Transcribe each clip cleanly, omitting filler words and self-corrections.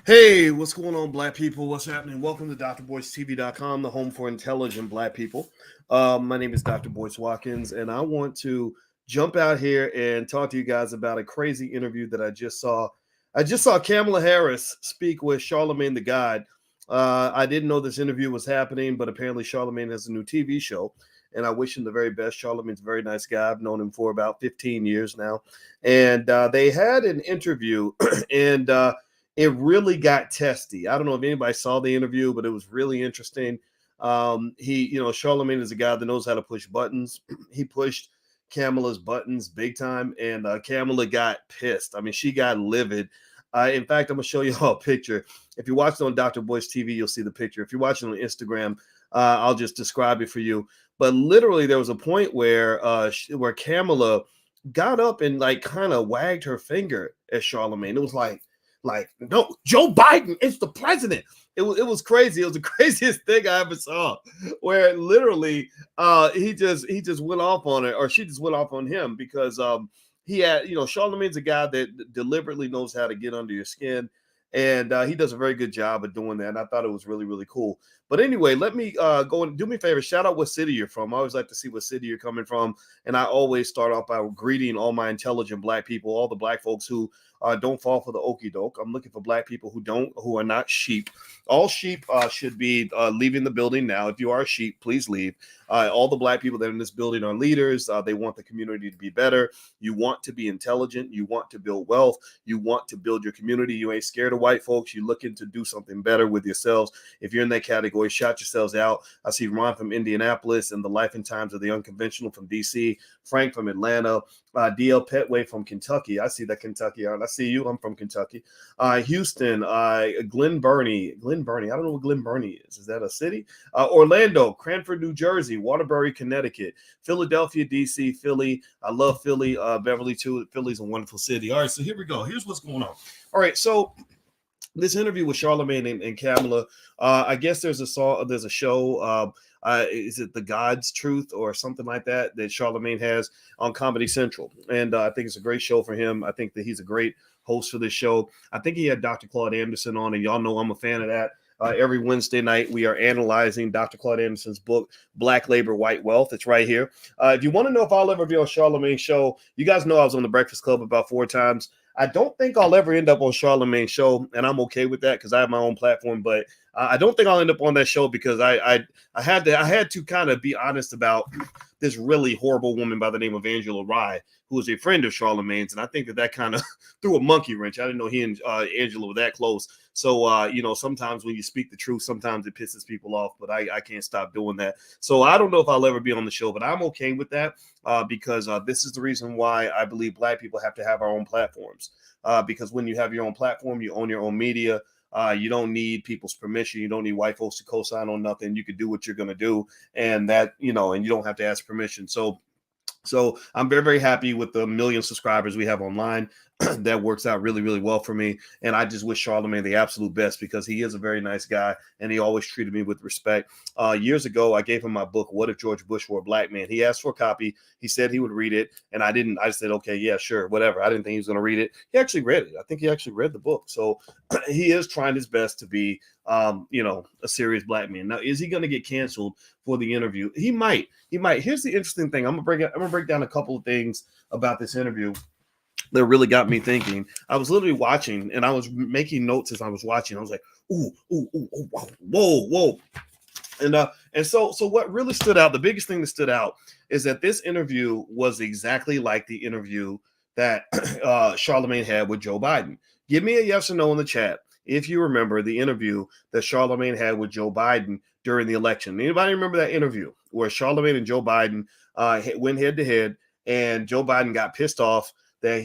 Hey, what's going on, black people? What's happening? Welcome to drboycetv.com, the home for intelligent black people. My name is Dr. Boyce Watkins, and I want to jump out here and talk to you guys about a crazy interview that I just saw. I just saw Kamala Harris speak with Charlamagne the God. I didn't know this interview was happening, but apparently Charlamagne has a new TV show, and I wish him the very best. Charlamagne's a very nice guy. I've known him for about 15 years now, and they had an interview, and it really got testy. I don't know if anybody saw the interview, but it was really interesting. Charlamagne is a guy that knows how to push buttons. He pushed Kamala's buttons big time, and Kamala got pissed. I mean, she got livid. In fact, I'm gonna show you all a picture. If you watch it on Dr. Boyce TV, you'll see the picture. If you're watching on Instagram, I'll just describe it for you. But literally, there was a point where Kamala got up and like kind of wagged her finger at Charlamagne. It was like, no, Joe Biden is the president. It was crazy. It was the craziest thing I ever saw, where literally he just went off on it, or she just went off on him because he had, Charlamagne's a guy that deliberately knows how to get under your skin, and he does a very good job of doing that. And I thought it was really, really cool. But anyway, let me go and do me a favor. Shout out what city you're from. I always like to see what city you're coming from, and I always start off by greeting all my intelligent black people, all the black folks who don't fall for the okie doke. I'm looking for black people who are not sheep. All sheep should be leaving the building now. If you are a sheep, please leave. All the black people that are in this building are leaders. They want the community to be better. You want to be intelligent. You want to build wealth. You want to build your community. You ain't scared of white folks. You're looking to do something better with yourselves. If you're in that category, shout yourselves out. I see Ron from Indianapolis and the Life and Times of the Unconventional from DC, Frank from Atlanta, DL Petway from Kentucky. I see that Kentucky. I see you. I'm from Kentucky. Houston, Glen Burnie. I don't know what Glen Burnie is. Is that a city? Orlando, Cranford, New Jersey, Waterbury, Connecticut, Philadelphia, DC, Philly. I love Philly. Beverly too. Philly's a wonderful city. All right, so here we go. Here's what's going on. All right, so this interview with Charlamagne and Kamala. I guess there's a show. Is it The God's Truth or something like that Charlamagne has on Comedy Central? And I think it's a great show for him. I think that he's a great host for this show. I think he had Dr. Claude Anderson on, and y'all know I'm a fan of that. Every Wednesday night, we are analyzing Dr. Claude Anderson's book, Black Labor, White Wealth. It's right here. If you want to know if I'll ever be on Charlamagne's show, you guys know I was on The Breakfast Club about 4 times. I don't think I'll ever end up on Charlamagne's show, and I'm okay with that because I have my own platform. But I don't think I'll end up on that show because I had to kind of be honest about this really horrible woman by the name of Angela Rye, who is a friend of Charlamagne's, and I think that kind of threw a monkey wrench. I didn't know he and Angela were that close. So sometimes when you speak the truth, sometimes it pisses people off. But I can't stop doing that. So I don't know if I'll ever be on the show, but I'm okay with that because this is the reason why I believe black people have to have our own platforms. Because when you have your own platform, you own your own media. You don't need people's permission. You don't need white folks to co-sign on nothing. You can do what you're going to do, and that, and you don't have to ask permission. So I'm very, very happy with the 1 million subscribers we have online. That works out really, really well for me. And I just wish Charlamagne the absolute best because he is a very nice guy and he always treated me with respect. Years ago, I gave him my book, What If George Bush Were a Black Man? He asked for a copy. He said he would read it. And I didn't. I said, okay, yeah, sure, whatever. I didn't think he was going to read it. He actually read it. I think he actually read the book. So he is trying his best to be, a serious black man. Now, is he going to get canceled for the interview? He might. Here's the interesting thing. I'm gonna break down a couple of things about this interview that really got me thinking. I was literally watching and I was making notes as I was watching. I was like, ooh, whoa. And so what really stood out, the biggest thing that stood out is that this interview was exactly like the interview that Charlamagne had with Joe Biden. Give me a yes or no in the chat if you remember the interview that Charlamagne had with Joe Biden during the election. Anybody remember that interview where Charlamagne and Joe Biden went head to head, and Joe Biden got pissed off that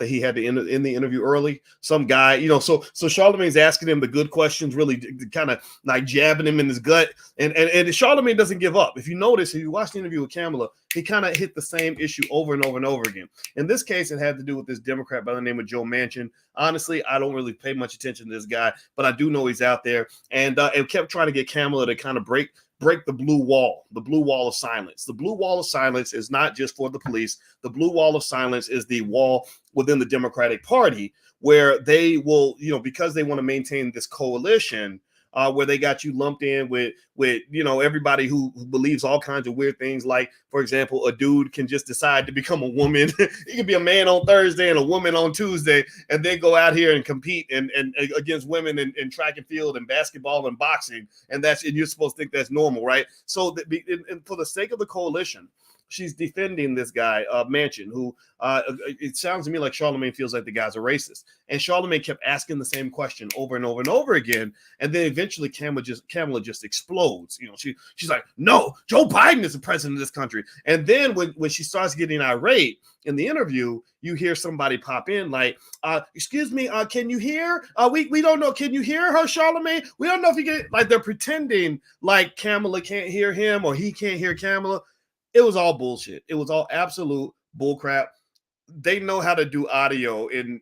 he had to end the interview early. Some guy, so Charlamagne's asking him the good questions, really kind of like jabbing him in his gut. And Charlamagne doesn't give up. If you notice, if you watch the interview with Kamala, he kind of hit the same issue over and over and over again. In this case, it had to do with this Democrat by the name of Joe Manchin. Honestly, I don't really pay much attention to this guy, but I do know he's out there. And it kept trying to get Kamala to kind of break the blue wall of silence. The blue wall of silence is not just for the police. The blue wall of silence is the wall within the Democratic Party where they will, because they want to maintain this coalition, where they got you lumped in with everybody who believes all kinds of weird things. Like, for example, a dude can just decide to become a woman. He can be a man on Thursday and a woman on Tuesday, and then go out here and compete and against women in track and field and basketball and boxing. And you're supposed to think that's normal, right? So and for the sake of the coalition, she's defending this guy, Manchin, who it sounds to me like Charlamagne feels like the guy's a racist. And Charlamagne kept asking the same question over and over and over again. And then eventually Kamala just explodes. She's like, no, Joe Biden is the president of this country. And then when she starts getting irate in the interview, you hear somebody pop in like, excuse me, can you hear? We don't know. Can you hear her, Charlamagne? We don't know if you get, like, they're pretending like Kamala can't hear him or he can't hear Kamala. It was all bullshit. It was all absolute bullcrap. They know how to do audio in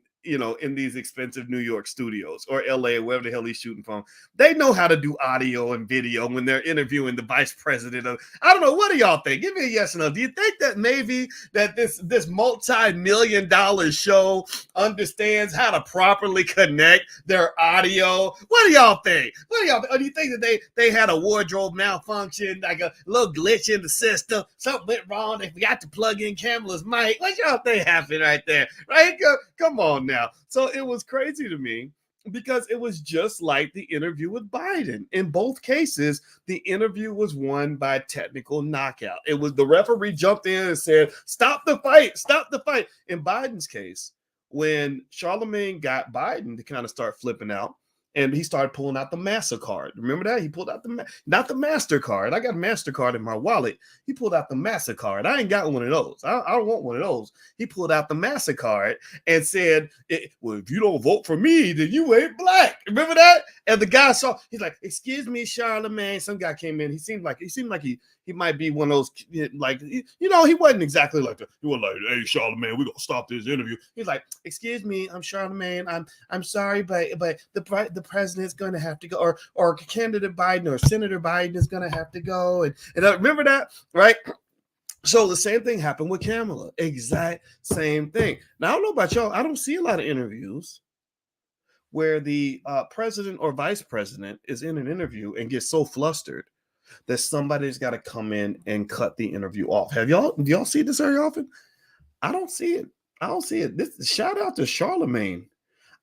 these expensive New York studios or LA or wherever the hell he's shooting from. They know how to do audio and video when they're interviewing the vice president of, I don't know, what do y'all think? Give me a yes or no. Do you think that maybe that this multi-million-dollar show understands how to properly connect their audio? What do y'all think? Or do you think that they had a wardrobe malfunction, like a little glitch in the system? Something went wrong. They forgot to plug in Kamala's mic. What y'all think happened right there? Right? Come on now. So it was crazy to me because it was just like the interview with Biden. In both cases, the interview was won by technical knockout. It was the referee jumped in and said, stop the fight, stop the fight. In Biden's case, when Charlamagne got Biden to kind of start flipping out, and he started pulling out the MasterCard. Remember that? He pulled out not the MasterCard. I got a MasterCard in my wallet. He pulled out the MasterCard. I ain't got one of those. I don't want one of those. He pulled out the MasterCard and said, well, if you don't vote for me, then you ain't black. Remember that? And the guy he's like, excuse me, Charlamagne. Some guy came in. He seemed like he might be one of those, like, he wasn't exactly like that. He was like, hey, Charlamagne, we're going to stop this interview. He's like, excuse me, I'm Charlamagne. I'm sorry, but the president's going to have to go, or candidate Biden or Senator Biden is going to have to go. And I remember that, right? So the same thing happened with Kamala. Exact same thing. Now, I don't know about y'all. I don't see a lot of interviews where the president or vice president is in an interview and gets so flustered that somebody's got to come in and cut the interview off. Do y'all see this very often? I don't see it. Shout out to Charlamagne.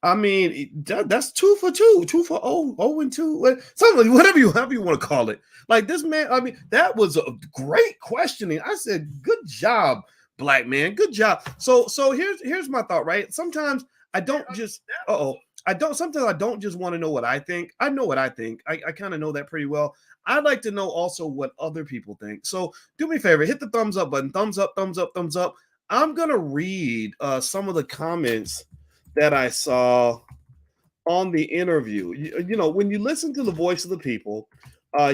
I mean, that's 2 for 2, 2 for 0 and 2, something, whatever you want to call it. Like, this man, I mean, that was a great questioning. I said, good job, black man, good job. So here's my thought, right? Sometimes I don't just, sometimes I don't just want to know what I think. I know what I think. I kind of know that pretty well. I'd like to know also what other people think. So do me a favor, hit the thumbs up button, thumbs up, thumbs up, thumbs up. I'm going to read some of the comments that I saw on the interview. When you listen to the voice of the people,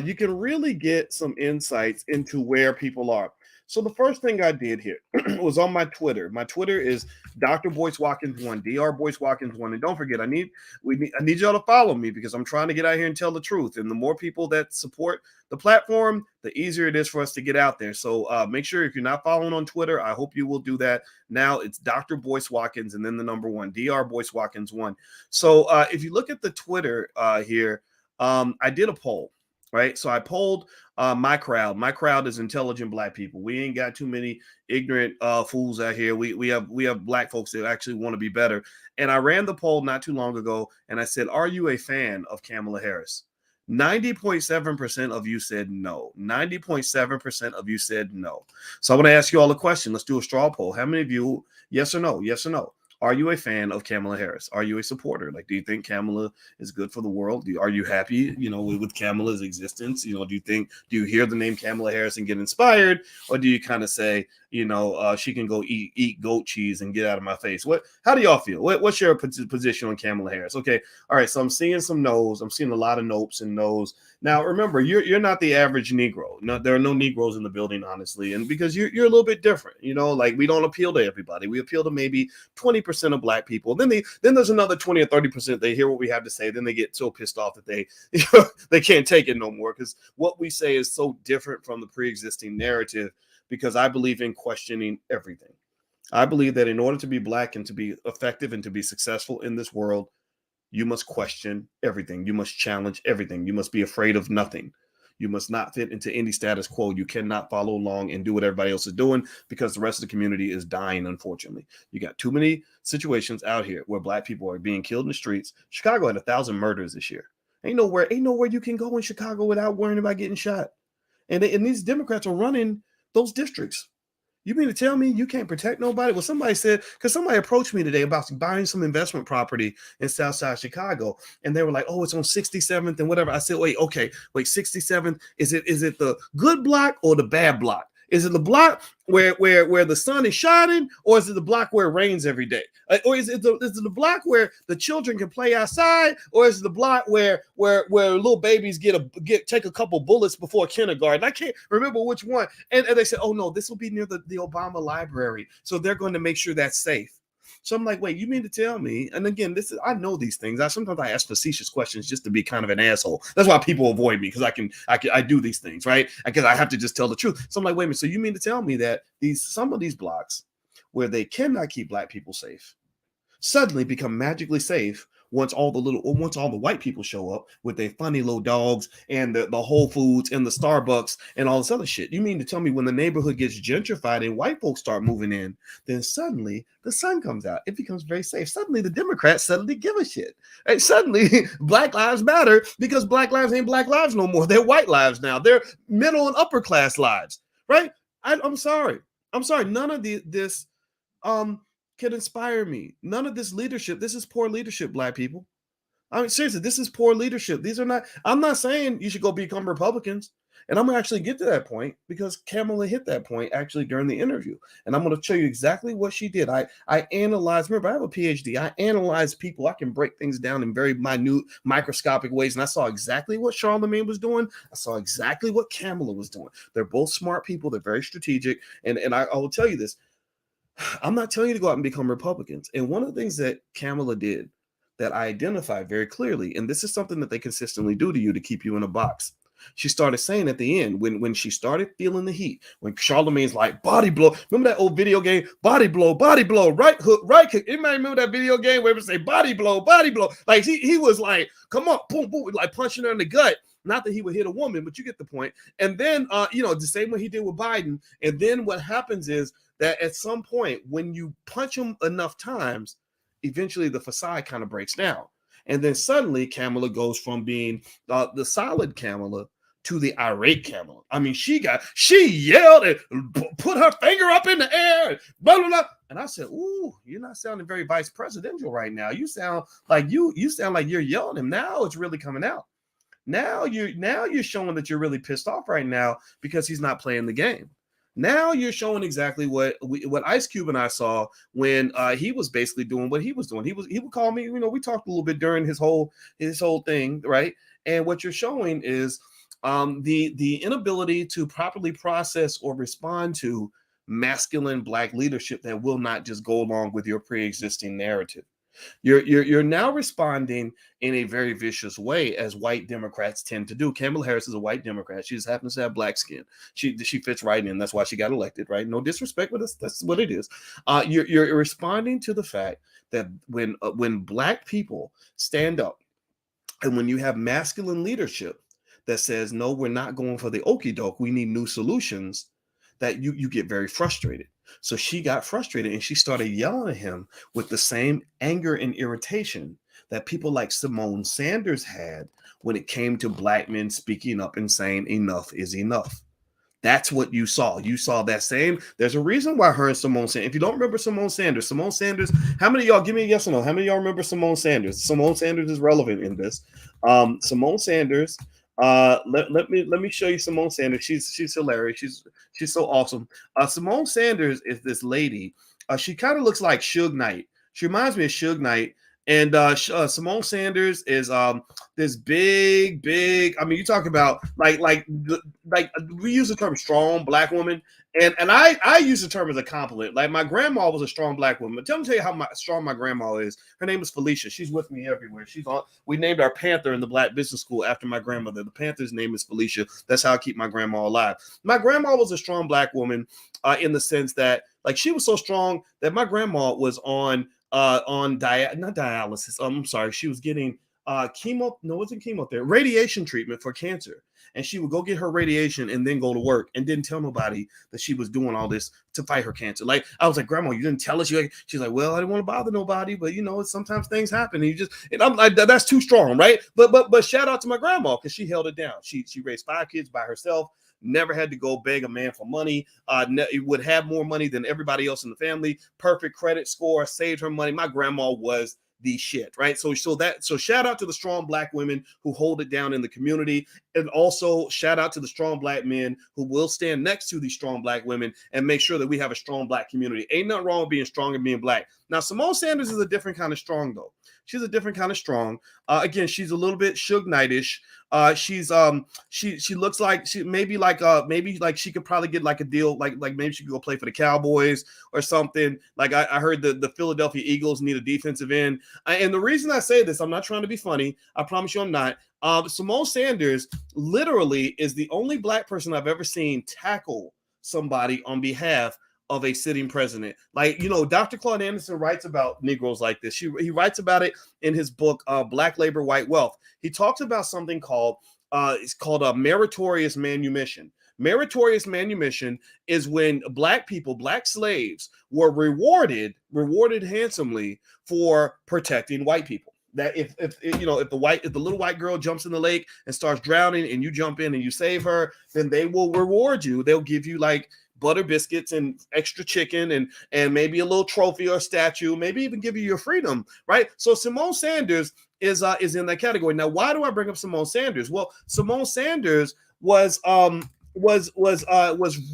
you can really get some insights into where people are. So the first thing I did here was on my Twitter. My Twitter is Dr. Boyce Watkins 1, Dr. Boyce Watkins 1. And don't forget, I need y'all to follow me because I'm trying to get out here and tell the truth. And the more people that support the platform, the easier it is for us to get out there. So make sure, if you're not following on Twitter, I hope you will do that. Now it's Dr. Boyce Watkins and then the number 1, Dr. Boyce Watkins 1. So if you look at the Twitter here, I did a poll. Right. So I polled my crowd. My crowd is intelligent black people. We ain't got too many ignorant fools out here. We have black folks that actually want to be better. And I ran the poll not too long ago. And I said, are you a fan of Kamala Harris? 90.7% of you said no. 90.7% of you said no. So I want to ask you all a question. Let's do a straw poll. How many of you, yes or no? Yes or no? Are you a fan of Kamala Harris? Are you a supporter? Like, do you think Kamala is good for the world? Are you happy, with Kamala's existence? Do you hear the name Kamala Harris and get inspired? Or do you kind of say, she can go eat goat cheese and get out of my face? How do y'all feel? What's your position on Kamala Harris? Okay. All right. So I'm seeing some no's. I'm seeing a lot of nopes and no's. Now, remember, you're not the average Negro. No, there are no Negroes in the building, honestly. And because you're a little bit different, like, we don't appeal to everybody. We appeal to maybe 20% of black people. Then there's another 20 or 30%. They hear what we have to say. Then they get so pissed off that they can't take it no more, because what we say is so different from the pre-existing narrative, because I believe in questioning everything. I believe that in order to be black and to be effective and to be successful in this world, you must question everything. You must challenge everything. You must be afraid of nothing. You must not fit into any status quo. You cannot follow along and do what everybody else is doing because the rest of the community is dying, unfortunately. You got too many situations out here where black people are being killed in the streets. Chicago had 1,000 murders this year. Ain't nowhere you can go in Chicago without worrying about getting shot. And these Democrats are running those districts. You mean to tell me you can't protect nobody? Well, somebody said, because somebody approached me today about buying some investment property in Southside Chicago, and they were like, "Oh, it's on 67th and whatever." I said, "Wait, 67th. Is it the good block or the bad block? Is it the block where the sun is shining, or is it the block where it rains every day? Or is it the block where the children can play outside, or is it the block where little babies take a couple bullets before kindergarten?" I can't remember which one. And they said, "Oh no, this will be near the Obama library, so they're going to make sure that's safe." So I'm like, wait, you mean to tell me? And again, I know these things. Sometimes I ask facetious questions just to be kind of an asshole. That's why people avoid me, because I do these things, right? Because I have to just tell the truth. So I'm like, wait a minute. So you mean to tell me that some of these blocks where they cannot keep black people safe suddenly become magically safe once all the white people show up with their funny little dogs and the Whole Foods and the Starbucks and all this other shit? You mean to tell me when the neighborhood gets gentrified and white folks start moving in, then suddenly the sun comes out? It becomes very safe. Suddenly the Democrats suddenly give a shit. And suddenly Black Lives Matter, because Black lives ain't Black lives no more. They're white lives now. They're middle and upper class lives, right? I'm sorry. None of this can inspire me. None of this leadership. This is poor leadership, black people. I mean, seriously, this is poor leadership. I'm not saying you should go become Republicans. And I'm going to actually get to that point because Kamala hit that point actually during the interview. And I'm going to show you exactly what she did. I analyzed, remember, I have a PhD. I analyze people. I can break things down in very minute, microscopic ways. And I saw exactly what Charlamagne was doing. I saw exactly what Kamala was doing. They're both smart people. They're very strategic. And I will tell you this. I'm not telling you to go out and become Republicans. And one of the things that Kamala did that I identified very clearly, and this is something that they consistently do to you to keep you in a box. She started saying at the end, when she started feeling the heat, when Charlamagne's like, body blow. Remember that old video game, body blow, right hook, right kick. Anybody remember that video game where it would say body blow? Like he was like, come on, boom, boom, like punching her in the gut. Not that he would hit a woman, but you get the point. And then, the same way he did with Biden. And then what happens is that at some point, when you punch him enough times, eventually the facade kind of breaks down. And then suddenly Kamala goes from being the solid Kamala to the irate Kamala. I mean, she yelled and put her finger up in the air, blah, blah, blah. And I said, ooh, you're not sounding very vice presidential right now. You sound like you're yelling him. Now it's really coming out. Now you're showing that you're really pissed off right now because he's not playing the game. Now you're showing exactly what Ice Cube and I saw when he was basically doing what he was doing. He would call me, we talked a little bit during his whole thing, right? And what you're showing is the inability to properly process or respond to masculine black leadership that will not just go along with your pre-existing narrative. You're now responding in a very vicious way, as white Democrats tend to do. Kamala Harris is a white Democrat. She just happens to have black skin. She fits right in. That's why she got elected, right? No disrespect, but that's what it is. You're responding to the fact that when black people stand up and when you have masculine leadership that says, no, we're not going for the okie doke, we need new solutions, that you get very frustrated. So she got frustrated and she started yelling at him with the same anger and irritation that people like Simone Sanders had when it came to black men speaking up and saying enough is enough. That's what you saw. You saw that same. There's a reason why her and Simone Sanders. If you don't remember Simone Sanders, how many of y'all, give me a yes or no? How many of y'all remember Simone Sanders? Simone Sanders is relevant in this. Simone Sanders. Let me show you Simone Sanders. She's hilarious. She's so awesome. Simone Sanders is this lady. She kind of looks like Suge Knight. She reminds me of Suge Knight. And Simone Sanders is this big. I mean, you talk about like we use the term strong black woman, and I use the term as a compliment. Like my grandma was a strong black woman. Tell you how strong my grandma is. Her name is Felicia. She's with me everywhere. She's on. We named our Panther in the Black Business School after my grandmother. The Panther's name is Felicia. That's how I keep my grandma alive. My grandma was a strong black woman in the sense that like she was so strong that my grandma was on not dialysis. I'm sorry, she was getting chemo. No, it wasn't chemotherapy. Radiation treatment for cancer. And she would go get her radiation and then go to work and didn't tell nobody that she was doing all this to fight her cancer. Like I was like, Grandma, you didn't tell us. She's like, well, I didn't want to bother nobody, but you know, sometimes things happen. And I'm like, that's too strong, right? But shout out to my grandma because she held it down. She raised 5 kids by herself. Never had to go beg a man for money. Would have more money than everybody else in the family. Perfect credit score, saved her money. My grandma was the shit, right? So shout out to the strong black women who hold it down in the community, and also shout out to the strong black men who will stand next to these strong black women and make sure that we have a strong black community. Ain't nothing wrong with being strong and being black. Now, Simone Sanders is a different kind of strong, though. She's a different kind of strong. Again, she's a little bit Suge Knight-ish. She looks like maybe she could probably get like a deal, like maybe she could go play for the Cowboys or something. Like I heard the Philadelphia Eagles need a defensive end. And the reason I say this, I'm not trying to be funny. I promise you I'm not. Simone Sanders literally is the only black person I've ever seen tackle somebody on behalf of a sitting president. Like, you know, Dr. Claude Anderson writes about Negroes like this. He writes about it in his book, Black Labor, White Wealth. He talks about something called a meritorious manumission. Meritorious manumission is when black people, black slaves, were rewarded handsomely for protecting white people. That if the little white girl jumps in the lake and starts drowning and you jump in and you save her, then they will reward you. They'll give you like butter biscuits and extra chicken and maybe a little trophy or statue, maybe even give you your freedom, right? So Simone Sanders is in that category. Now, why do I bring up Simone Sanders? Well, Simone Sanders was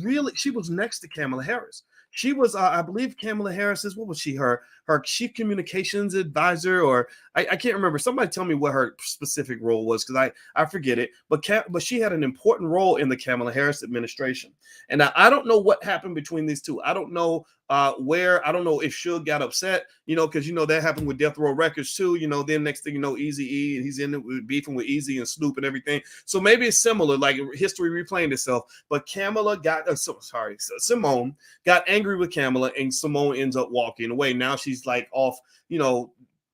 really, she was next to Kamala Harris. She was, I believe, Kamala Harris's, what was she? Her chief communications advisor, or I can't remember. Somebody tell me what her specific role was, because I forget it. But she had an important role in the Kamala Harris administration. And I don't know what happened between these two. I don't know I don't know if Suge got upset, because that happened with Death Row Records too. Then next thing you know, Eazy-E, and he's in it with beefing with Eazy and Snoop and everything. So maybe it's similar, like history replaying itself. But Simone got angry with Kamala, and Simone ends up walking away. Now she's like off,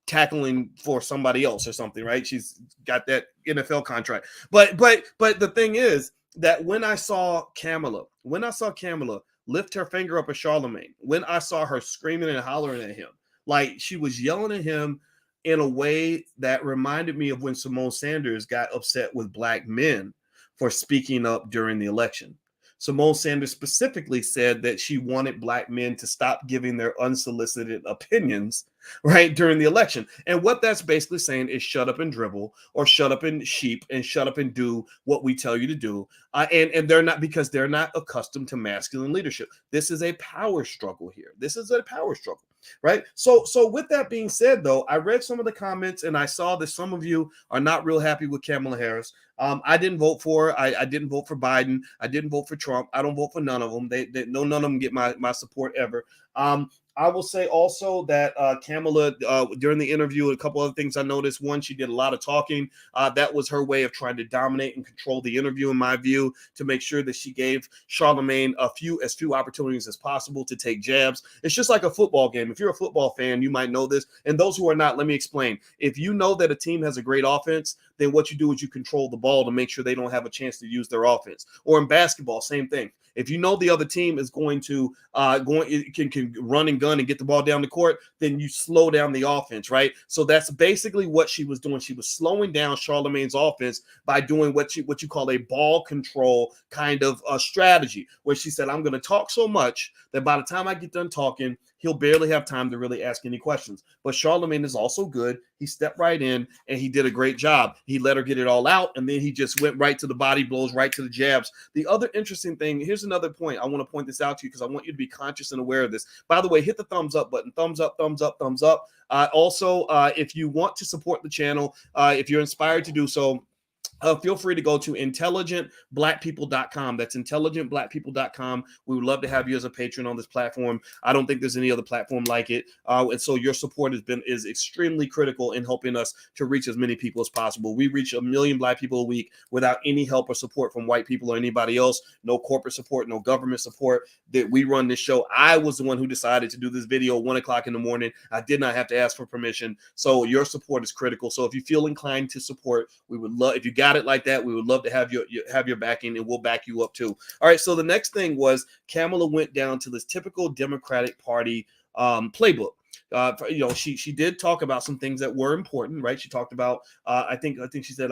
tackling for somebody else or something, right? She's got that NFL contract. But the thing is that when I saw Kamala lift her finger up at Charlamagne, when I saw her screaming and hollering at him, like she was yelling at him in a way that reminded me of when Simone Sanders got upset with black men for speaking up during the election. Simone Sanders specifically said that she wanted black men to stop giving their unsolicited opinions, right, during the election. And what that's basically saying is shut up and dribble, or shut up and sheep, and shut up and do what we tell you to do. And they're not, because they're not accustomed to masculine leadership. This is a power struggle here. This is a power struggle, right? So with that being said, though, I read some of the comments and I saw that some of you are not real happy with Kamala Harris. I didn't vote for her. I didn't vote for Biden. I didn't vote for Trump. I don't vote for none of them. None of them get my support ever. I will say also that Kamala, during the interview, a couple other things I noticed. One, she did a lot of talking. That was her way of trying to dominate and control the interview, in my view, to make sure that she gave Charlamagne as few opportunities as possible to take jabs. It's just like a football game. If you're a football fan, you might know this. And those who are not, let me explain. If you know that a team has a great offense, then what you do is you control the ball to make sure they don't have a chance to use their offense. Or in basketball, same thing. If you know the other team is going to can run and gun and get the ball down the court, then you slow down the offense, right? So that's basically what she was doing. She was slowing down Charlamagne's offense by doing what you call a ball control kind of strategy, where she said, I'm going to talk so much that by the time I get done talking, he'll barely have time to really ask any questions. But Charlamagne is also good. He stepped right in and he did a great job. He let her get it all out, and then he just went right to the body blows, right to the jabs. The other interesting thing, here's another point. I want to point this out to you because I want you to be conscious and aware of this. By the way, hit the thumbs up button. Thumbs up, thumbs up, thumbs up. Also, if you want to support the channel, if you're inspired to do so, feel free to go to intelligentblackpeople.com. That's intelligentblackpeople.com. We would love to have you as a patron on this platform. I don't think there's any other platform like it. And so your support is extremely critical in helping us to reach as many people as possible. We reach 1 million Black people a week without any help or support from white people or anybody else. No corporate support, no government support. That we run this show. I was the one who decided to do this video 1 o'clock in the morning. I did not have to ask for permission. So your support is critical. So if you feel inclined to support, we would love, if you got it like that, we would love to have your backing, and we'll back you up too. All right, so the next thing was Kamala went down to this typical Democratic Party playbook. She did talk about some things that were important, right? She talked about I think she said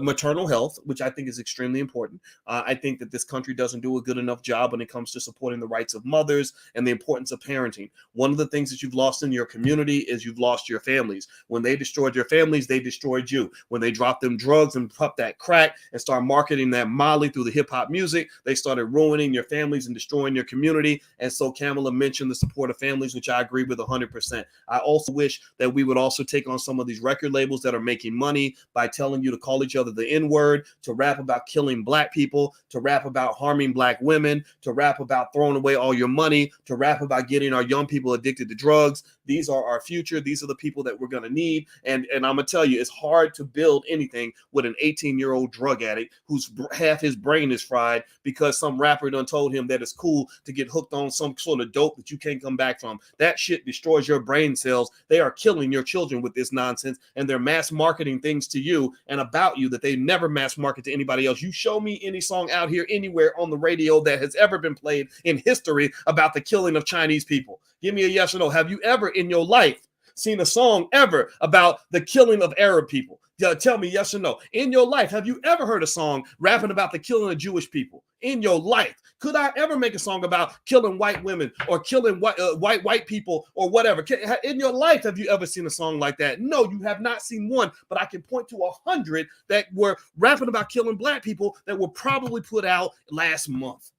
maternal health, which I think is extremely important. I think that this country doesn't do a good enough job when it comes to supporting the rights of mothers and the importance of parenting. One of the things that you've lost in your community is you've lost your families. When they destroyed your families, they destroyed you. When they dropped them drugs and pumped that crack and started marketing that Molly through the hip hop music, they started ruining your families and destroying your community. And so Kamala mentioned the support of families, which I agree with 100%. I also wish that we would also take on some of these record labels that are making money by telling you to call each other the N-word, to rap about killing Black people, to rap about harming Black women, to rap about throwing away all your money, to rap about getting our young people addicted to drugs. These are our future. These are the people that we're going to need. And I'm going to tell you, it's hard to build anything with an 18-year-old drug addict who's half his brain is fried because some rapper done told him that it's cool to get hooked on some sort of dope that you can't come back from. That shit destroys your brain cells. They are killing your children with this nonsense, and they're mass marketing things to you and about you that they never mass market to anybody else. You show me any song out here anywhere on the radio that has ever been played in history about the killing of Chinese people. Give me a yes or no. Have you ever in your life seen a song ever about the killing of Arab people? Tell me yes or no. In your life, have you ever heard a song rapping about the killing of Jewish people? In your life, could I ever make a song about killing white women or killing white people or whatever? In your life, have you ever seen a song like that? No, you have not seen one, but I can point to 100 that were rapping about killing Black people that were probably put out last month.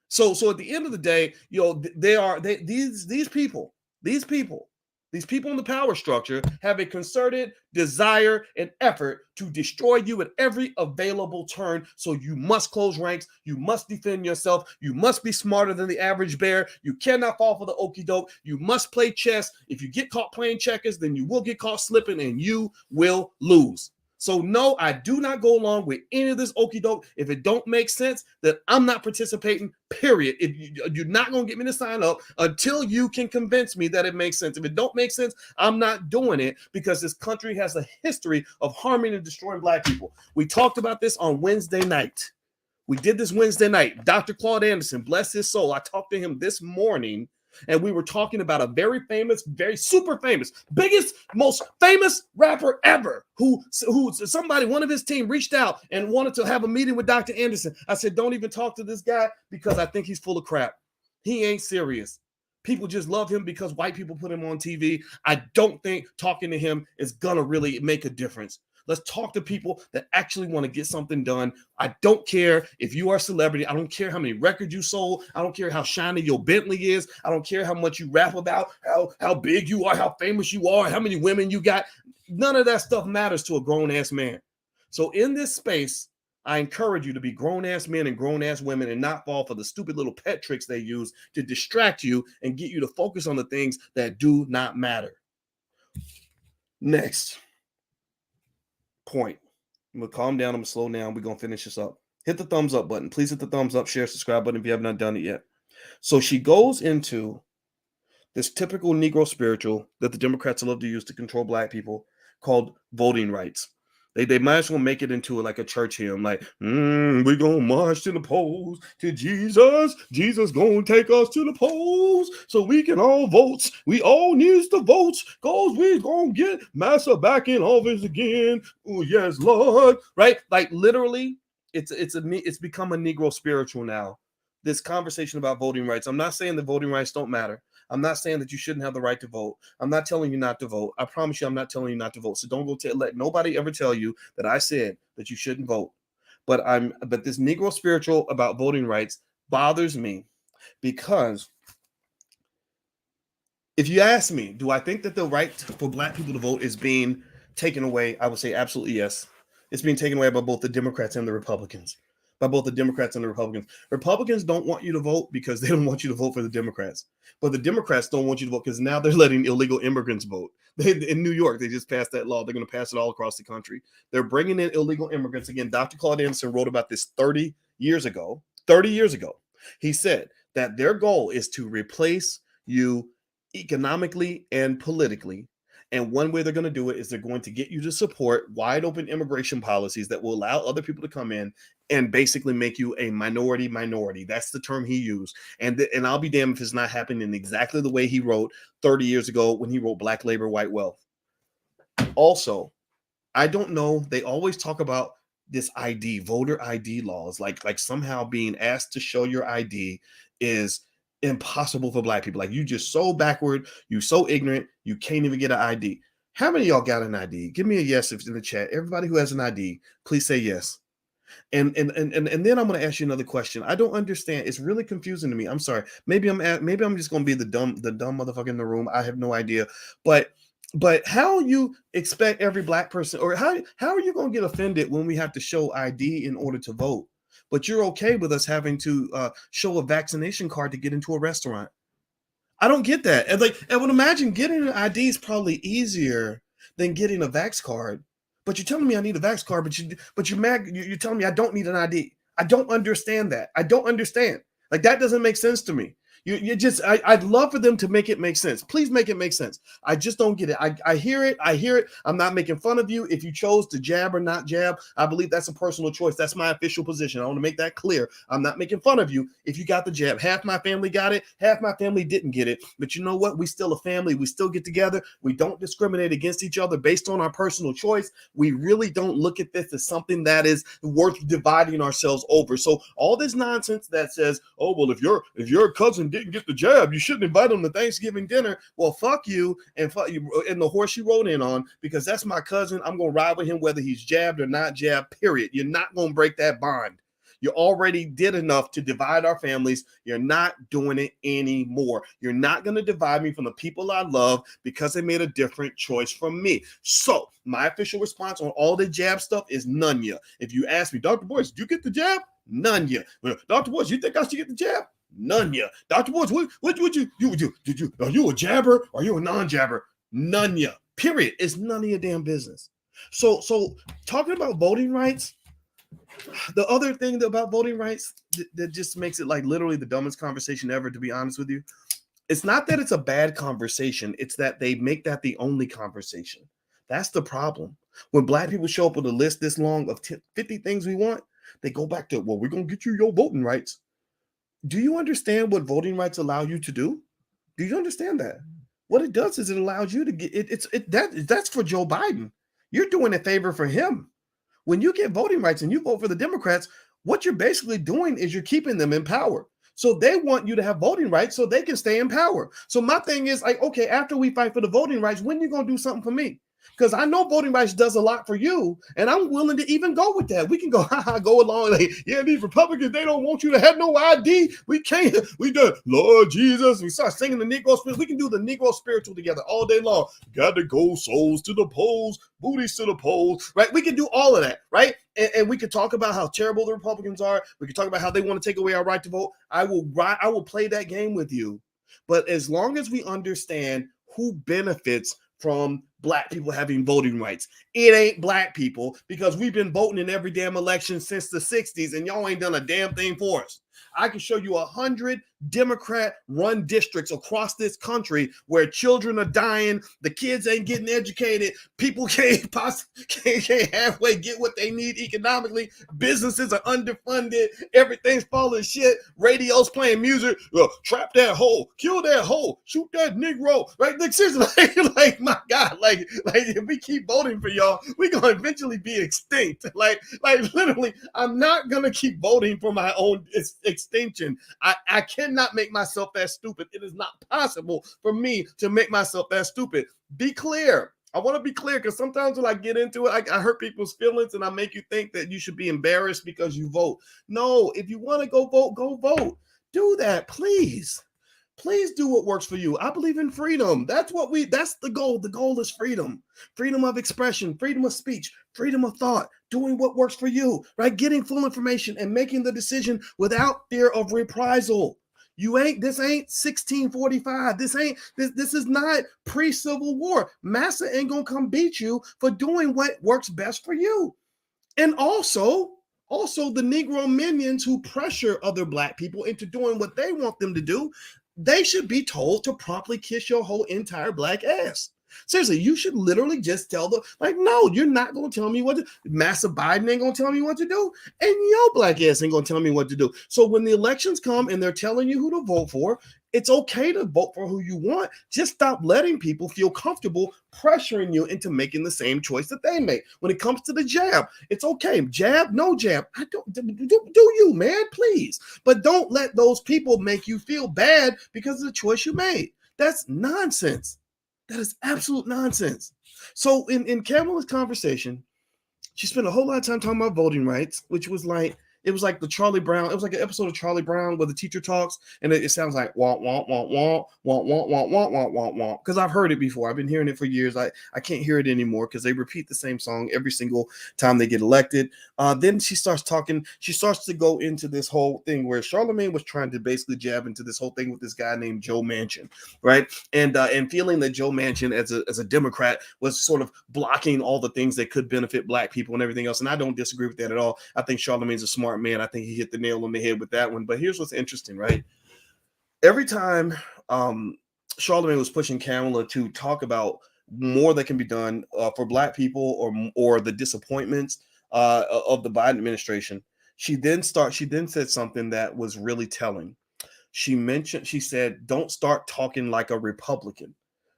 So at the end of the day, these people in the power structure have a concerted desire and effort to destroy you at every available turn. So you must close ranks. You must defend yourself. You must be smarter than the average bear. You cannot fall for the okie doke. You must play chess. If you get caught playing checkers, then you will get caught slipping and you will lose. So no, I do not go along with any of this okie doke. If it don't make sense, then I'm not participating, period. You're not going to get me to sign up until you can convince me that it makes sense. If it don't make sense, I'm not doing it because this country has a history of harming and destroying Black people. We talked about this on Wednesday night. We did this Wednesday night. Dr. Claude Anderson, bless his soul. I talked to him this morning. And we were talking about a very famous, very super famous, biggest, most famous rapper ever who somebody, one of his team reached out and wanted to have a meeting with Dr. Anderson. I said, don't even talk to this guy because I think he's full of crap. He ain't serious. People just love him because white people put him on TV. I don't think talking to him is going to really make a difference. Let's talk to people that actually want to get something done. I don't care if you are a celebrity. I don't care how many records you sold. I don't care how shiny your Bentley is. I don't care how much you rap about, how big you are, how famous you are, how many women you got. None of that stuff matters to a grown-ass man. So in this space, I encourage you to be grown-ass men and grown-ass women and not fall for the stupid little pet tricks they use to distract you and get you to focus on the things that do not matter. Next point. I'm going to calm down. I'm going to slow down. We're going to finish this up. Hit the thumbs up button. Please hit the thumbs up, share, subscribe button if you have not done it yet. So she goes into this typical Negro spiritual that the Democrats love to use to control Black people called voting rights. They might as well make it into like a church hymn, like, we're going to march to the polls to Jesus. Jesus going to take us to the polls so we can all vote. We all needs the votes because we going to get Massa back in office again. Oh, yes, Lord. Right? Like literally, it's become a Negro spiritual now this conversation about voting rights. I'm not saying that voting rights don't matter. I'm not saying that you shouldn't have the right to vote. I'm not telling you not to vote. I promise you, I'm not telling you not to vote. So don't let nobody ever tell you that I said that you shouldn't vote. But this Negro spiritual about voting rights bothers me, because if you ask me, do I think that the right for Black people to vote is being taken away? I would say absolutely yes. It's being taken away by both the Democrats and the Republicans. Republicans don't want you to vote because they don't want you to vote for the Democrats. But the Democrats don't want you to vote because now they're letting illegal immigrants vote. In New York, they just passed that law. They're going to pass it all across the country. They're bringing in illegal immigrants. Again, Dr. Claude Anderson wrote about this 30 years ago. 30 years ago, he said that their goal is to replace you economically and politically. And one way they're going to do it is they're going to get you to support wide open immigration policies that will allow other people to come in and basically make you a minority. That's the term he used. And I'll be damned if it's not happening in exactly the way he wrote 30 years ago when he wrote Black Labor, White Wealth. Also, I don't know. They always talk about this ID, voter ID laws, like somehow being asked to show your ID is impossible for Black people. Like, you just so backward, you so ignorant, you can't even get an ID. How many of y'all got an ID? Give me a yes if in the chat. Everybody who has an ID, please say yes. And then I'm going to ask you another question. I don't understand. It's really confusing to me. I'm sorry. Maybe I'm just going to be the dumb motherfucker in the room. I have no idea. But how you expect every Black person, or how are you going to get offended when we have to show ID in order to vote? But you're okay with us having to show a vaccination card to get into a restaurant. I don't get that. And I would imagine getting an ID is probably easier than getting a vax card. But you're telling me I need a vax card, but you're telling me I don't need an ID. I don't understand that. I don't understand. Like, that doesn't make sense to me. I'd love for them to make it make sense. Please make it make sense. I just don't get it. I hear it. I'm not making fun of you. If you chose to jab or not jab, I believe that's a personal choice. That's my official position. I want to make that clear. I'm not making fun of you if you got the jab. Half my family got it. Half my family didn't get it. But you know what? We still a family. We still get together. We don't discriminate against each other based on our personal choice. We really don't look at this as something that is worth dividing ourselves over. So all this nonsense that says, oh, well, if your cousin didn't get the jab, you shouldn't invite them to Thanksgiving dinner. Well, fuck you and the horse you rode in on, because that's my cousin. I'm gonna ride with him whether he's jabbed or not jabbed, period. You're not gonna break that bond. You already did enough to divide our families. You're not doing it anymore. You're not going to divide me from the people I love because they made a different choice from me. So my official response on all the jab stuff is none ya. If you ask me, Dr. Boyce, did you get the jab? None ya. Dr. Boyce, you think I should get the jab? None ya. Dr. Boyce, what would you are you a jabber? Or are you a non-jabber? None ya. Period. It's none of your damn business. So talking about voting rights, the other thing about voting rights that just makes it like literally the dumbest conversation ever, to be honest with you, it's not that it's a bad conversation. It's that they make that the only conversation. That's the problem. When Black people show up with a list this long of 50 things we want, they go back to, well, we're going to get you your voting rights. Do you understand what voting rights allow you to do? Do you understand that? What it does is it allows you to get that's for Joe Biden. You're doing a favor for him. When you get voting rights and you vote for the Democrats, what you're basically doing is you're keeping them in power. So they want you to have voting rights so they can stay in power. So my thing is like, okay, after we fight for the voting rights, when are you going to do something for me? Because I know voting rights does a lot for you, and I'm willing to even go with that. We can go, go along. Like, yeah, these Republicans, they don't want you to have no ID. We can't. We do, Lord Jesus. We start singing the Negro spiritual. We can do the Negro spiritual together all day long. Got to go souls to the polls, booties to the polls, right? We can do all of that, right? And we can talk about how terrible the Republicans are. We can talk about how they want to take away our right to vote. I will play that game with you. But as long as we understand who benefits from Black people having voting rights, it ain't Black people, because we've been voting in every damn election since the 60s and y'all ain't done a damn thing for us. I can show you 100 Democrat-run districts across this country where children are dying, the kids ain't getting educated, people can't halfway get what they need economically, businesses are underfunded, everything's falling shit, radio's playing music, trap that hoe, kill that hoe, shoot that Negro, right? Like, seriously, like my God, like if we keep voting for y'all, we're gonna eventually be extinct. Like literally, I'm not gonna keep voting for my own extinction. I cannot make myself that stupid. It is not possible for me to make myself that stupid. Be clear. I want to be clear because sometimes when I get into it, I hurt people's feelings and I make you think that you should be embarrassed because you vote. No, if you want to go vote, go vote. Do that, please. Please do what works for you. I believe in freedom. That's the goal. The goal is freedom. Freedom of expression, freedom of speech, freedom of thought, doing what works for you, right? Getting full information and making the decision without fear of reprisal. This ain't 1645. This is not pre-Civil War. Massa ain't gonna come beat you for doing what works best for you. And also the Negro minions who pressure other Black people into doing what they want them to do, they should be told to promptly kiss your whole entire Black ass. Seriously, you should literally just tell them, like, no, you're not going to tell me what to do. Massa Biden ain't going to tell me what to do, and your Black ass ain't going to tell me what to do. So when the elections come and they're telling you who to vote for, it's okay to vote for who you want. Just stop letting people feel comfortable pressuring you into making the same choice that they make. When it comes to the jab, it's okay. Jab, no jab. I don't do you, man, please. But don't let those people make you feel bad because of the choice you made. That's nonsense. That is absolute nonsense. So in Kamala's conversation, she spent a whole lot of time talking about voting rights, which was like, it was like the Charlie Brown. It was like an episode of Charlie Brown where the teacher talks, and it sounds like wah wah wah wah wah wah wah wah wah wah wah. Because I've heard it before. I've been hearing it for years. I can't hear it anymore because they repeat the same song every single time they get elected. Then she starts talking. She starts to go into this whole thing where Charlamagne was trying to basically jab into this whole thing with this guy named Joe Manchin, right? And feeling that Joe Manchin as a Democrat was sort of blocking all the things that could benefit Black people and everything else. And I don't disagree with that at all. I think Charlamagne's a smart man. I think he hit the nail on the head with that one. But here's what's interesting, right? Every time Charlamagne was pushing Kamala to talk about more that can be done for Black people or the disappointments of the Biden administration, she then said something that was really telling. She said, don't start talking like a Republican.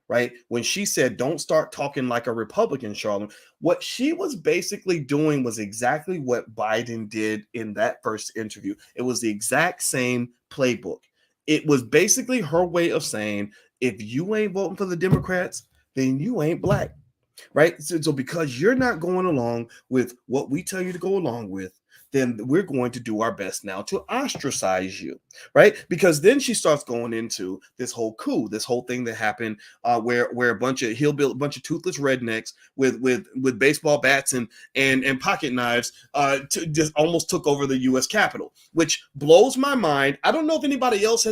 Right? When she said, don't start talking like a Republican, Charlamagne, what she was basically doing was exactly what Biden did in that first interview. It was the exact same playbook. It was basically her way of saying, if you ain't voting for the Democrats, then you ain't Black. Right? So because you're not going along with what we tell you to go along with, then we're going to do our best now to ostracize you, right? Because then she starts going into this whole coup, this whole thing that happened where a bunch of toothless rednecks with baseball bats and pocket knives just almost took over the U.S. Capitol, which blows my mind. I don't know if anybody else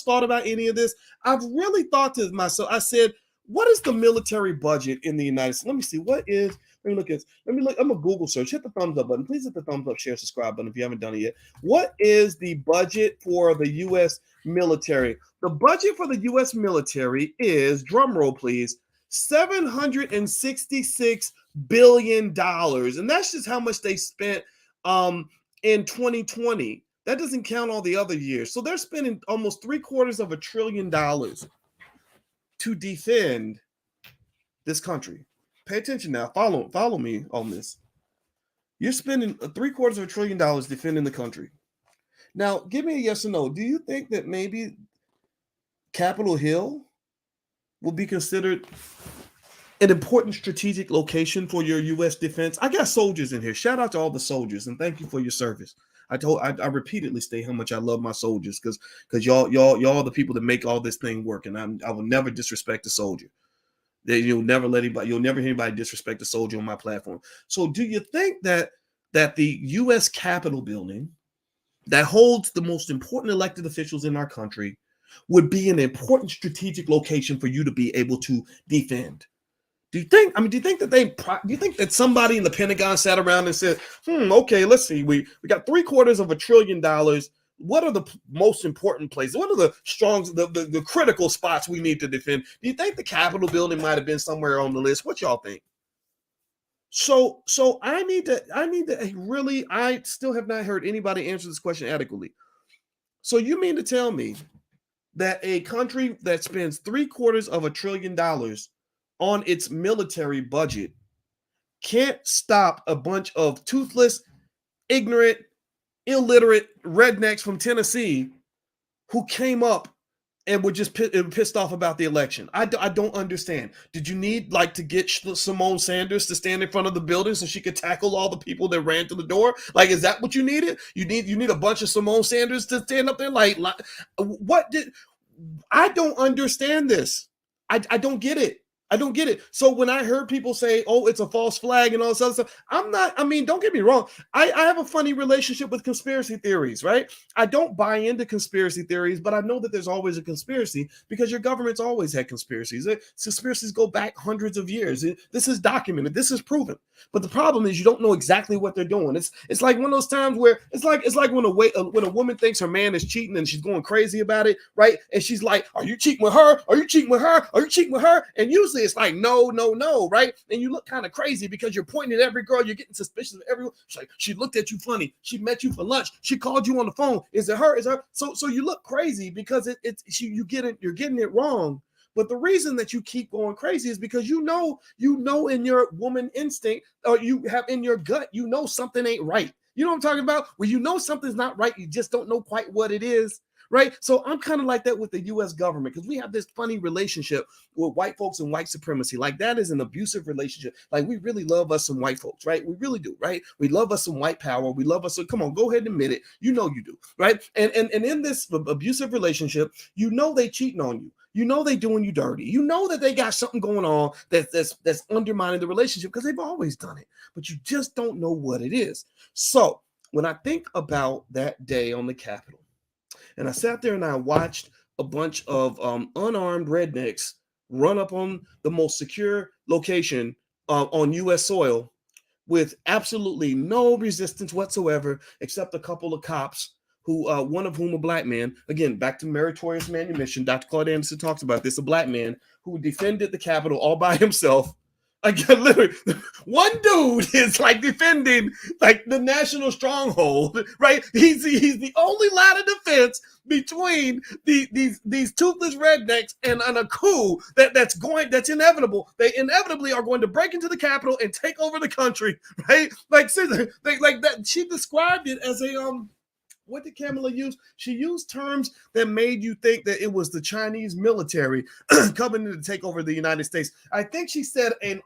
thought about any of this. I've really thought to myself. I said, what is the military budget in the United States? Let me see. Let me look. I'm a Google search. Hit the thumbs up button. Please hit the thumbs up, share, subscribe button if you haven't done it yet. What is the budget for the U.S. military? The budget for the U.S. military is, drum roll please, $766 billion. And that's just how much they spent in 2020. That doesn't count all the other years. So they're spending almost $750 billion to defend this country. Pay attention now. Follow me on this. You're spending $750 billion defending the country. Now, give me a yes or no. Do you think that maybe Capitol Hill will be considered an important strategic location for your U.S. defense? I got soldiers in here. Shout out to all the soldiers and thank you for your service. I repeatedly say how much I love my soldiers because y'all are the people that make all this thing work, and I will never disrespect a soldier. You'll never hear anybody disrespect a soldier on my platform. So do you think that the U.S. Capitol building that holds the most important elected officials in our country would be an important strategic location for you to be able to defend? Do you think that somebody in the Pentagon sat around and said, okay, let's see, we got $750 billion. What are the most important places? What are the critical spots we need to defend? Do you think the Capitol building might have been somewhere on the list? What y'all think? So I still have not heard anybody answer this question adequately. So you mean to tell me that a country that spends $750 billion on its military budget can't stop a bunch of toothless, ignorant, illiterate rednecks from Tennessee who came up and were just pissed off about the election. I don't understand. Did you need like to get Simone Sanders to stand in front of the building so she could tackle all the people that ran to the door? Like, is that what you needed? You need a bunch of Simone Sanders to stand up there? Like what did? I don't understand this. I don't get it. I don't get it. So when I heard people say, oh, it's a false flag and all this other stuff, I mean, don't get me wrong. I have a funny relationship with conspiracy theories, right? I don't buy into conspiracy theories, but I know that there's always a conspiracy because your government's always had conspiracies. Conspiracies go back hundreds of years. This is documented. This is proven. But the problem is you don't know exactly what they're doing. It's like one of those times where it's like when a woman thinks her man is cheating and she's going crazy about it, right? And she's like, "Are you cheating with her? Are you cheating with her? Are you cheating with her?" And usually it's like, no, right? And you look kind of crazy because you're pointing at every girl. You're getting suspicious of everyone. She's like, she looked at you funny. She met you for lunch. She called you on the phone. Is it her? Is her? So you look crazy because you're getting it wrong. But the reason that you keep going crazy is because you know in your woman instinct, or you have in your gut, you know something ain't right. You know what I'm talking about? Where you know something's not right, you just don't know quite what it is. Right. So I'm kind of like that with the U.S. government because we have this funny relationship with white folks and white supremacy. Like that is an abusive relationship. Like we really love us some white folks, right? We really do, right? We love us some white power. We love us. So come on, go ahead and admit it. You know you do, right? And in this abusive relationship, you know they cheating on you. You know they doing you dirty. You know that they got something going on that's undermining the relationship because they've always done it, but you just don't know what it is. So when I think about that day on the Capitol, and I sat there and I watched a bunch of unarmed rednecks run up on the most secure location on U.S. soil with absolutely no resistance whatsoever, except a couple of cops who, one of whom a black man, again, back to meritorious manumission. Dr. Claude Anderson talks about this, a black man who defended the Capitol all by himself. Again, literally, one dude is like defending like the national stronghold, right? He's the only line of defense between these toothless rednecks and a coup that's inevitable. They inevitably are going to break into the Capitol and take over the country, right? Like that. She described it as a what did Kamala use? She used terms that made you think that it was the Chinese military coming in to take over the United States. I think she said an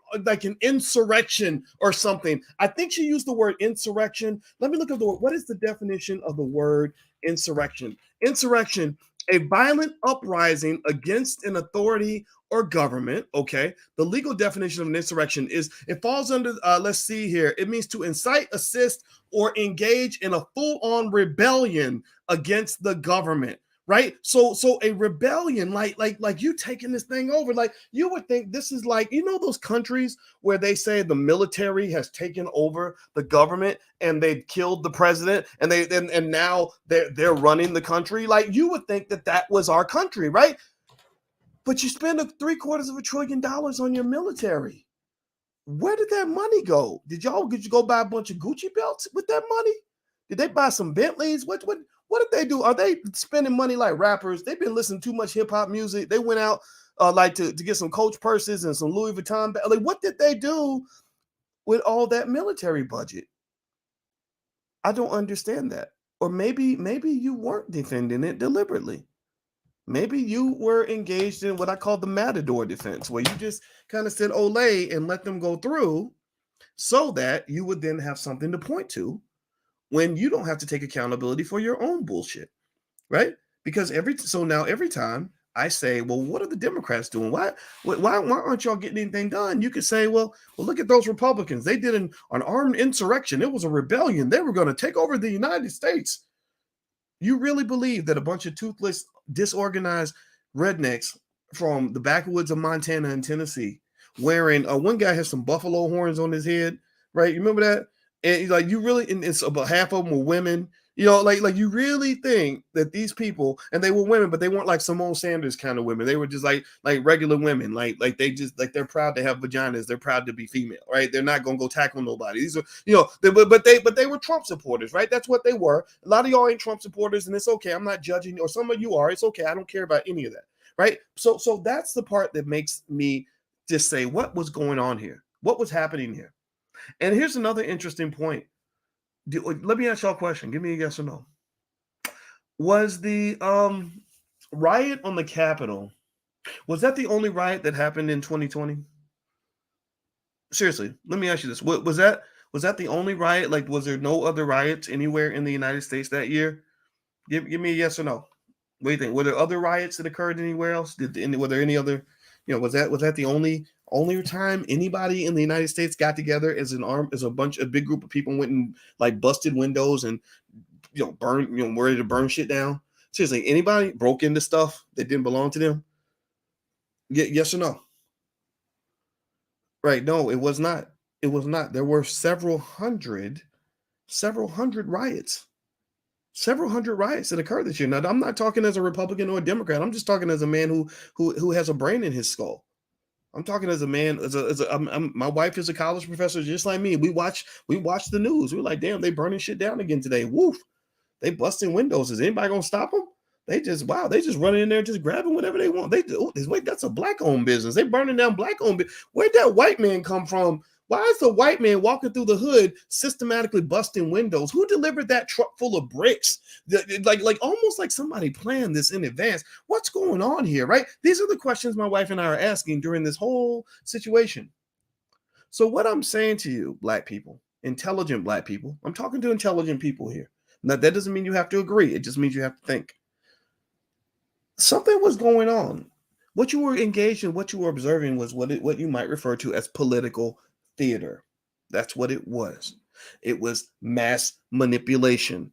insurrection or something. I think she used the word insurrection. Let me look at the word. What is the definition of the word insurrection? Insurrection, a violent uprising against an authority or government. Okay. The legal definition of an insurrection is it falls under, let's see here. It means to incite, assist, or engage in a full-on rebellion against the government. Right. So a rebellion, like you taking this thing over, like you would think this is like, those countries where they say the military has taken over the government and they've killed the president and now they're running the country. Like you would think that was our country, right? But you spend $750 billion on your military. Where did that money go? Did you go buy a bunch of Gucci belts with that money? Did they buy some Bentleys? What did they do? Are they spending money like rappers? They've been listening to too much hip hop music. They went out to get some Coach purses and some Louis Vuitton. Like, what did they do with all that military budget? I don't understand that. Or maybe you weren't defending it deliberately. Maybe you were engaged in what I call the Matador defense, where you just kind of said Olay and let them go through so that you would then have something to point to when you don't have to take accountability for your own bullshit, right? Because every time I say, well, what are the Democrats doing? Why aren't y'all getting anything done? You could say, well, look at those Republicans. They did an armed insurrection. It was a rebellion. They were going to take over the United States. You really believe that a bunch of toothless, disorganized rednecks from the backwoods of Montana and Tennessee wearing one guy has some buffalo horns on his head, right? You remember that? And he's like, you really, and it's about half of them were women, like you really think that these people, and they were women, but they weren't like Simone Sanders kind of women. They were just like regular women, like they just like they're proud to have vaginas, they're proud to be female, right? They're not gonna go tackle nobody. These are, but they were Trump supporters, right? That's what they were. A lot of y'all ain't Trump supporters, and it's okay. I'm not judging, or some of you are. It's okay. I don't care about any of that, right? So that's the part that makes me just say what was going on here, what was happening here. And here's another interesting point. Let me ask y'all a question. Give me a yes or no. Was the riot on the Capitol, was that the only riot that happened in 2020? Seriously, let me ask you this. What was that? Was that the only riot? Like, was there no other riots anywhere in the United States that year? Give me a yes or no. What do you think? Were there other riots that occurred anywhere else? Were there any other? Was that the only time anybody in the United States got together as a big group of people and went and like busted windows and burned, ready to burn shit down? Seriously, anybody broke into stuff that didn't belong to them? Yes or no? Right? No, it was not. It was not. There were several hundred riots. Several hundred riots that occurred this year. Now, I'm not talking as a Republican or a Democrat. I'm just talking as a man who has a brain in his skull. I'm talking as a man. My wife is a college professor, just like me. We watch the news. We're like, damn, they burning shit down again today. Woof! They busting windows. Is anybody gonna stop them? They just running in there, just grabbing whatever they want. Wait, that's a black-owned business. They burning down black-owned. Where'd that white man come from? Why is the white man walking through the hood systematically busting windows? Who delivered that truck full of bricks? Like almost like somebody planned this in advance. What's going on here, right? These are the questions my wife and I are asking during this whole situation. So what I'm saying to you, black people, intelligent black people, I'm talking to intelligent people here. Now, that doesn't mean you have to agree. It just means you have to think. Something was going on. What you were engaged in, what you were observing was what you might refer to as political theater. That's what it was. It was mass manipulation.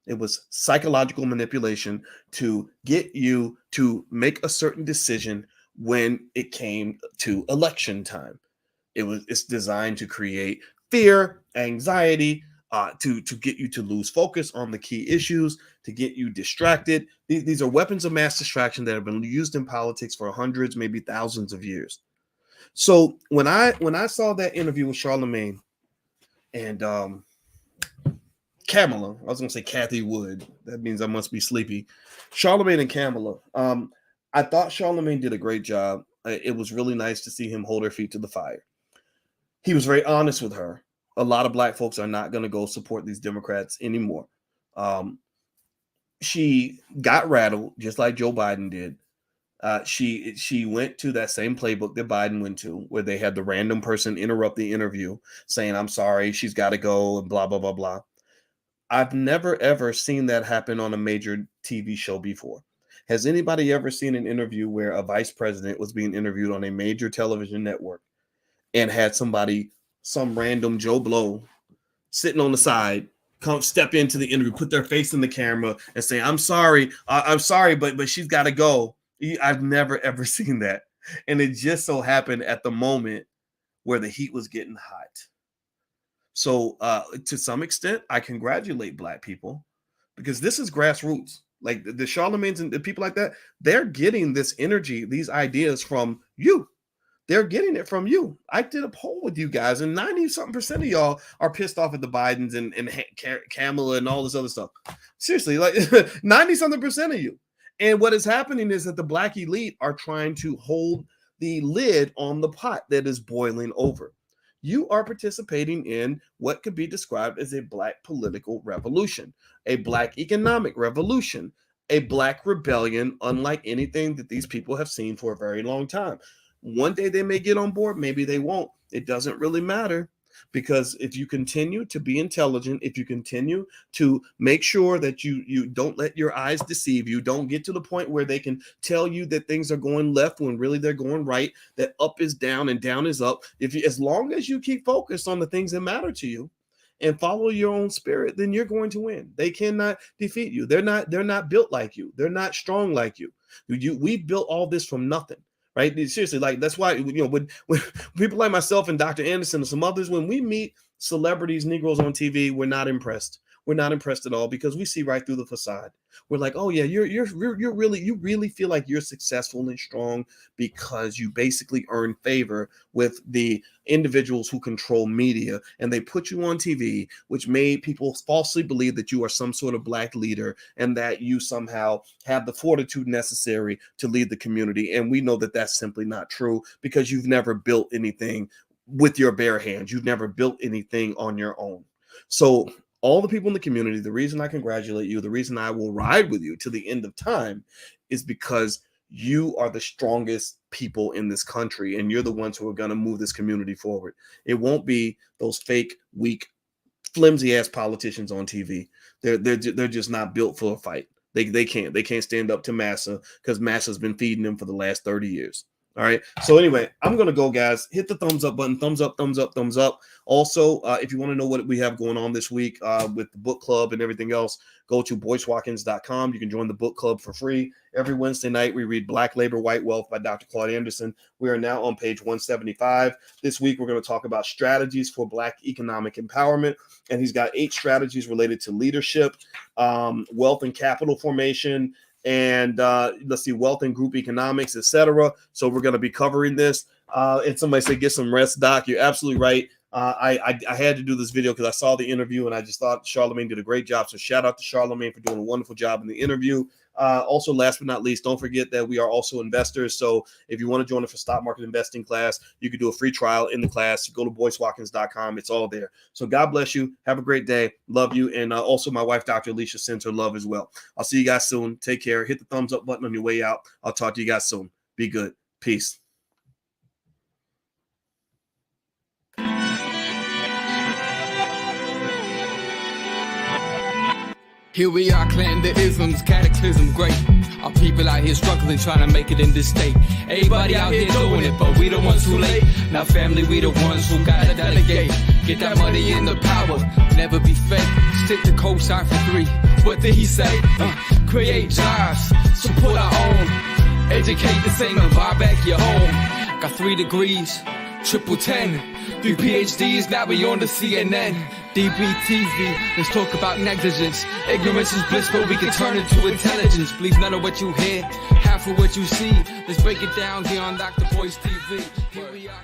It was psychological manipulation to get you to make a certain decision when it came to election time. It's designed to create fear, anxiety, to get you to lose focus on the key issues, to get you distracted. These are weapons of mass distraction that have been used in politics for hundreds, maybe thousands of years. So when I saw that interview with Charlamagne and Kamala, I was going to say Kathy Wood. That means I must be sleepy. Charlamagne and Kamala. I thought Charlamagne did a great job. It was really nice to see him hold her feet to the fire. He was very honest with her. A lot of black folks are not going to go support these Democrats anymore. She got rattled just like Joe Biden did. She went to that same playbook that Biden went to, where they had the random person interrupt the interview saying, I'm sorry, she's got to go, and blah, blah, blah, blah. I've never, ever seen that happen on a major TV show before. Has anybody ever seen an interview where a vice president was being interviewed on a major television network and had some random Joe Blow sitting on the side, come step into the interview, put their face in the camera and say, I'm sorry, but she's got to go. I've never, ever seen that. And it just so happened at the moment where the heat was getting hot. So to some extent, I congratulate black people because this is grassroots. Like the Charlamagnes and the people like that, they're getting this energy, these ideas from you. They're getting it from you. I did a poll with you guys, and 90-something% of y'all are pissed off at the Bidens and Kamala and all this other stuff. Seriously, like 90-something% of you. And what is happening is that the black elite are trying to hold the lid on the pot that is boiling over. You are participating in what could be described as a black political revolution, a black economic revolution, a black rebellion, unlike anything that these people have seen for a very long time. One day they may get on board, maybe they won't. It doesn't really matter, because if you continue to be intelligent, if you continue to make sure that you don't let your eyes deceive you, don't get to the point where they can tell you that things are going left when really they're going right, that up is down and down is up. As long as you keep focused on the things that matter to you and follow your own spirit, then you're going to win. They cannot defeat you. They're not built like you. They're not strong like you. We've built all this from nothing. Right? Seriously, like that's why, when people like myself and Dr. Anderson and some others, when we meet celebrities, Negroes on TV, we're not impressed. We're not impressed at all because we see right through the facade. We're like, oh yeah, you really feel like you're successful and strong because you basically earn favor with the individuals who control media, and they put you on TV, which made people falsely believe that you are some sort of black leader and that you somehow have the fortitude necessary to lead the community. And we know that that's simply not true because you've never built anything with your bare hands. You've never built anything on your own. So all the people in the community, the reason I congratulate you, the reason I will ride with you to the end of time is because you are the strongest people in this country, and you're the ones who are going to move this community forward. It won't be those fake, weak, flimsy ass politicians on TV. They're just not built for a fight. They can't stand up to Massa because Massa's been feeding them for the last 30 years. All right. So anyway, I'm going to go, guys. Hit the thumbs up button. Thumbs up, thumbs up, thumbs up. Also, if you want to know what we have going on this week with the book club and everything else, go to boycewatkins.com. You can join the book club for free. Every Wednesday night, we read Black Labor, White Wealth by Dr. Claude Anderson. We are now on page 175. This week, we're going to talk about strategies for Black economic empowerment. And he's got 8 strategies related to leadership, wealth and capital formation, and let's see, wealth and group economics, etc. So we're going to be covering this. And somebody said, get some rest, Doc. You're absolutely right. I had to do this video because I saw the interview and I just thought Charlamagne did a great job. So shout out to Charlamagne for doing a wonderful job in the interview. Also, last but not least, don't forget that we are also investors. So if you want to join us for stock market investing class, you can do a free trial in the class. You go to boycewatkins.com. It's all there. So God bless you. Have a great day. Love you. And also my wife, Dr. Alicia, sends her love as well. I'll see you guys soon. Take care. Hit the thumbs up button on your way out. I'll talk to you guys soon. Be good. Peace. Here we are, clan the isms, cataclysm, great. Our people out here struggling, trying to make it in this state. Everybody out here doing it, but we the ones too late. Now family, we the ones who gotta delegate. Get that money in the power, never be fake. Stick to cosign for 3. What did he say? Create jobs, support our own. Educate the same and buy back your home. Got 3 degrees, triple 10. 3 PhDs, now we on the CNN. DBTV, let's talk about negligence. Ignorance is bliss, but we can turn it to intelligence. Believe none of what you hear, half of what you see. Let's break it down here on Dr. Boyce TV. Here we are.